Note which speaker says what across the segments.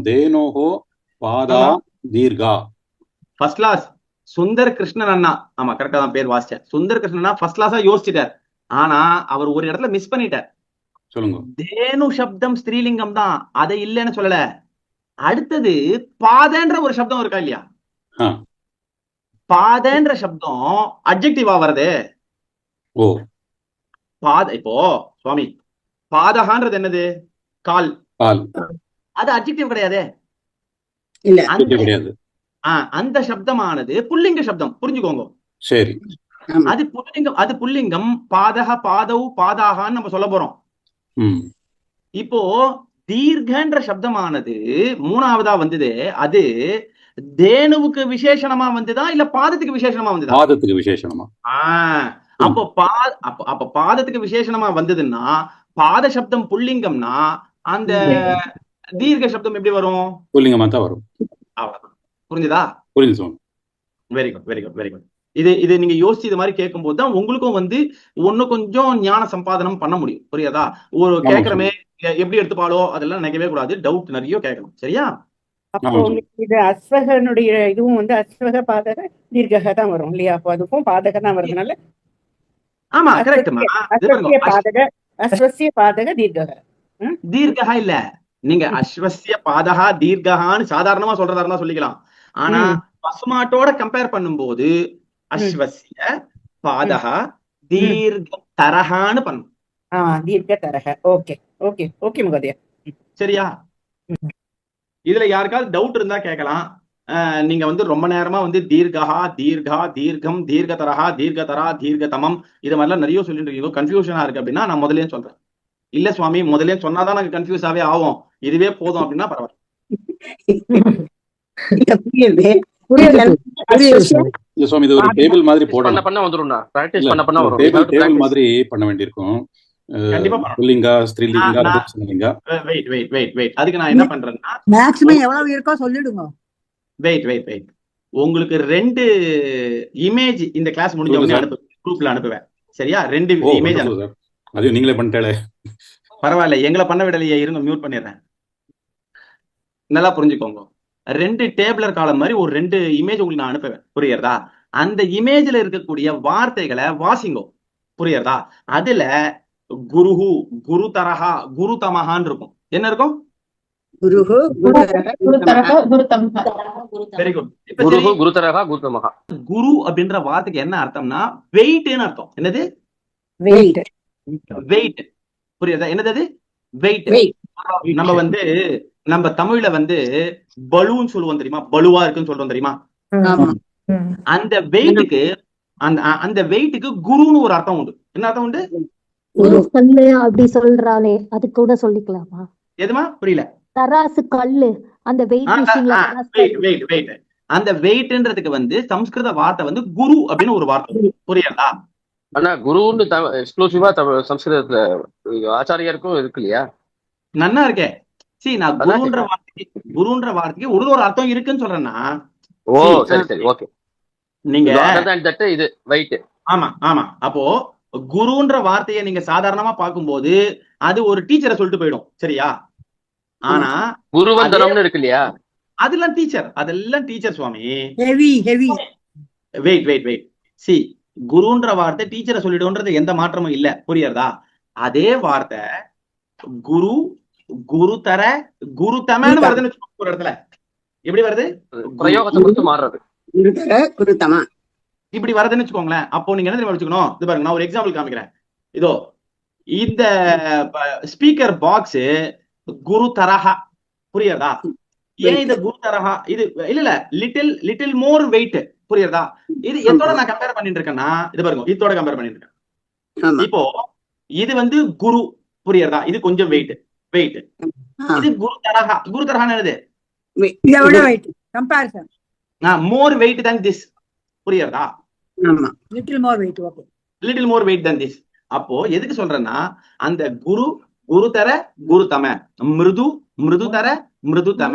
Speaker 1: தேனோஹோ பாதா தீர்கா.
Speaker 2: First class சுந்தர கிருஷ்ணன் அண்ணா. ஆமா, கரெக்டா தான் பேர் வாசிச்சேன். சுந்தர கிருஷ்ணன் அண்ணா ஃபர்ஸ்ட் கிளாஸா யோசிச்சிட்டார். ஆனா அவர் ஒரு இடத்துல மிஸ் பண்ணிட்டார்.
Speaker 1: சொல்லுங்க.
Speaker 2: தேனு சப்தம் ஸ்திரீலிங்கம் தான், அதை இல்லைன்னு சொல்லல. அடுத்தது பாதன்ற ஒரு சப்தம் இருக்கா இல்லையா? பாதன்ற சப்தம் அட்ஜெக்டிவா வருது.
Speaker 1: ஓ,
Speaker 2: பாத இப்போ சுவாமி பாதகான்றது என்னது? கால்.
Speaker 1: கால்.
Speaker 2: அது அட்ஜெக்டிவ் கிடையாது.
Speaker 1: இல்ல, கிடையாது.
Speaker 2: அந்த சப்தமானது புல்லிங்க சப்தம், புரிஞ்சுக்கோங்க.
Speaker 1: சரி,
Speaker 2: அது புல்லிங்கம். அது புல்லிங்கம். பாதக பாதவு பாதாகான்னு நம்ம சொல்ல போறோம். இப்போ தீர்க்கன்ற சப்தமானது மூணாவதா வந்தது. அது தேனுவுக்கு விசேஷணமா வந்துதா இல்ல பாதத்துக்கு விசேஷணமா வந்துதா?
Speaker 1: பாதத்துக்கு விசேஷணமா.
Speaker 2: அப்போ அப்ப பாதத்துக்கு விசேஷணமா வந்ததுன்னா பாத சப்தம் புல்லிங்கம்னா அந்த தீர்க்க சப்தம் எப்படி வரும்?
Speaker 1: புல்லிங்கமா தான் வரும்.
Speaker 2: புரிஞ்சுதா?
Speaker 1: புரியுது.
Speaker 2: Very good, very good, very good. இது நீங்க யோசிச்சு இது மாதிரி கேட்கும் போது தான் உங்களுக்கும் வந்து ஒண்ணு கொஞ்சம் ஞான சம்பாதனம் பண்ண முடியும். புரியாதா? ஒரு கேட்கறமே எப்படி எடுத்துப்பாளோ அதெல்லாம் நினைக்கவே கூடாது. டவுட் நிறைய கேட்கணும். சரியா?
Speaker 3: அப்போ இது அஸ்வகனுடைய இதுவும் வந்து அஸ்வக பாதக தீர்க்கக தான் வரும் இல்லையா? அப்போ அதுக்கும் பாதக தான் வருதுனால
Speaker 2: ஆமா, கரெக்ட்மா.
Speaker 3: அஸ்வசிய பாதக தீர்க்கக.
Speaker 2: தீர்க்ககா இல்ல, நீங்க அஸ்வசிய பாதகா தீர்க்ககான்னு சாதாரணமா சொல்றதா இருந்தா சொல்லிக்கலாம். ஆனா பசுமாட்டோட கம்பேர் பண்ணும்போது அஸ்வசிய பாதகா தீர்க்க தரகான்னு பண்ணும்.
Speaker 3: தீர்க்க தரக. ஓகே ஓகே ஓகே மகோதயா.
Speaker 2: சரியா? இதுல யாருக்காவது டவுட் இருந்தா கேட்கலாம். நீங்க வந்து ரொம்ப நேரமா வந்து தீர்கா தீர்கா தீர்க்கம் தீர்க்கதரகா தீர்க்கதரா தீர்க்கதமம் இது மாதிரிலாம் நிறைய சொல்லிட்டு இருக்கீங்க, கன்ஃபியூஷனா இருக்கு அப்படின்னா நான் முதலே சொல்றேன். இல்ல சுவாமி முதலே சொன்னாதான் நாங்க கன்ஃபியூஸ் ஆவே ஆகும், இதுவே போதும் அப்படின்னா பரவாயில்ல.
Speaker 1: சுவாமி இது ஒரு டேபிள் மாதிரி போடணும்.
Speaker 4: பண்ண வந்துரும்னா பிராக்டீஸ் பண்ண வரும்.
Speaker 1: டேபிள் மாதிரி பண்ண வேண்டியிருக்கும். புல்லிங்கா ஸ்திரீலிங்கா நபும்சகலிங்கா.
Speaker 2: வெயிட் வெயிட் வெயிட் வெயிட் அதுக்கு நான் என்ன பண்றேன்னா
Speaker 3: மேக்ஸிமம் எவ்வளவு இருக்கோ சொல்லிடுங்க.
Speaker 2: வெயிட் வெயிட் வெயிட் உங்களுக்கு 2 இமேஜ் இந்த கிளாஸ் முடிஞ்ச உடனே குரூப்ல அனுப்புவேன். சரியா? 2 இமேஜ் அனுப்புவேன்.
Speaker 1: அது நீங்களே பண்ணிட்டே.
Speaker 2: பரவாயில்ல, எங்களை பண்ண விடலையே, இருங்க மியூட் பண்ணிடுறேன். நல்லா புரிஞ்சுக்கோங்க. 2 டேபிளர் காலம் மாதிரி ஒரு 2 இமேஜ் உங்களுக்கு நான் அனுப்புவேன். புரியுறதா? அந்த இமேஜ்ல இருக்கக்கூடிய வார்த்தைகளை வாசிங்கோ. புரியுறதா? அதுல குருஹு குரு தரஹா குரு தமஹான்னு இருக்கும். என்ன இருக்கும்? Very good. குரு அப்படின்ற வார்த்தைக்கு என்ன அர்த்தம்னா வெயிட்னு அர்த்தம். என்னது? வெயிட். புரியுதா? என்னது? வெயிட். நம்ம வந்து நம்ம தமிழ்ல வந்து பலுன்னு சொல்லுவோம் தெரியுமா? பலுவா இருக்குன்னு சொல்றோம் தெரியுமா? அந்த வெயிட்டுக்கு அந்த வெயிட்டுக்கு குருன்னு ஒரு அர்த்தம் உண்டு. என்ன அர்த்தம் உண்டு?
Speaker 5: அப்படி சொல்றாளே அது கூட சொல்லிக்கலாமா?
Speaker 2: எதுமா புரியல?
Speaker 5: தராசு கல்லு, அந்த வெயிட்.
Speaker 2: அந்த வெயிட்ன்றதுக்கு வந்து சம்ஸ்கிருத வார்த்தை வந்து குரு அப்படின்னு ஒரு வார்த்தை. புரியுதா?
Speaker 4: ஆனா குருன்னு எக்ஸ்க்ளூசிவா சம்ஸ்கிருதத்துல ஆச்சாரியருக்கும் இருக்கு இல்லையா?
Speaker 2: நன்னா இருக்கே. சரி, நான் குருன்ற வார்த்தைக்கு ஒரு அர்த்தம் இருக்குன்னு சொல்றேன்னா.
Speaker 4: ஓ சரி சரி, ஓகே.
Speaker 2: நீங்க
Speaker 4: இது வெயிட்.
Speaker 2: ஆமா ஆமா. அப்போ குருன்ற வார்த்தையை நீங்க சாதாரணமா பார்க்கும்போது அது ஒரு டீச்சரை சொல்லிட்டு போயிடும். சரியா? ஆனா
Speaker 4: குருவந்தனம்னு இருக்கு இல்லையா?
Speaker 2: அதெல்லாம் டீச்சர் சுவாமி. வெயிட் சி, குருன்ற வார்த்தை டீச்சரை சொல்லிடும்ன்றது எந்த மாற்றமும் இல்ல. புரியுறதா? அதே வார்த்தை குரு குருதர குருதமன்னு வருதுன்னு ஒரு இடத்துல. எப்படி வருது?
Speaker 4: பிரயோகத்தை பொறுத்து மாறுறது.
Speaker 2: இப்படி வருதுன்னு வச்சுக்கோங்களேன். அப்போ நீங்க என்ன தெரியுமா வச்சுக்கணும்? இது பாருங்க, நான் ஒரு எக்ஸாம்பிள் காமிக்கிறேன். இதோ இந்த ஸ்பீக்கர் பாக்ஸ் குரு தரஹா. புரியுறதா? ஏன் இது குரு தரஹா? இது இல்ல லிட்டில் மோர் வெயிட். புரியுறதா? இது எதோட நான் கம்பேர் பண்ணிட்டு இருக்கேன்னா, இது பாருங்க, இதோட கம்பேர் பண்ணிட்டு இருக்கேன். இப்போ இது வந்து குரு. புரியுறதா? இது கொஞ்சம் வெயிட். இது குரு தரஹா. குரு தரஹான்னு என்னது? More weight than this. புரியுறதா? Little more weight than this. அப்போ எதுக்கு சொல்றேன்னா, அந்த குருதர குருதம, மிருதுதர மிருதுதம,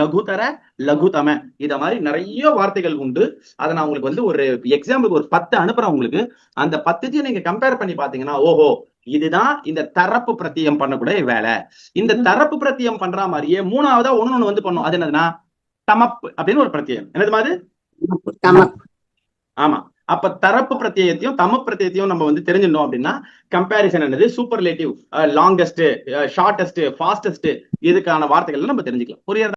Speaker 2: லகுதர லகுதம, இத மாதிரி நிறைய வார்த்தைகள் உண்டு. அதை நான் உங்களுக்கு வந்து ஒரு எக்ஸாம்பிளுக்கு ஒரு 10 அனுப்புறேன் உங்களுக்கு. அந்த 10 நீங்க கம்பேர் பண்ணி பாத்தீங்கன்னா, ஓஹோ இதுதான் இந்த தரப்பு பிரத்தியம் பண்ணக்கூடிய வேலை. இந்த தரப்பு பிரத்தியம் பண்ற மாதிரியே மூணாவதா ஒண்ணு வந்து பண்ணும். அது என்னதுன்னா தமப்பு அப்படின்னு ஒரு பிரத்தியம். என்னது மாதிரி? ஆமா. அப்ப தரப்பு பிரத்தியத்தையும் தம பிரத்தியத்தையும் நம்ம வந்து தெரிஞ்சிடணும் அப்படின்னா கம்பேரிசன் என்னது, சூப்பர்லேட்டிவ், லாங்கஸ்ட், ஷார்டஸ்ட், ஃபாஸ்டஸ்ட், இதுக்கான வார்த்தைகள் நம்ம தெரிஞ்சுக்கலாம். புரியுறதா?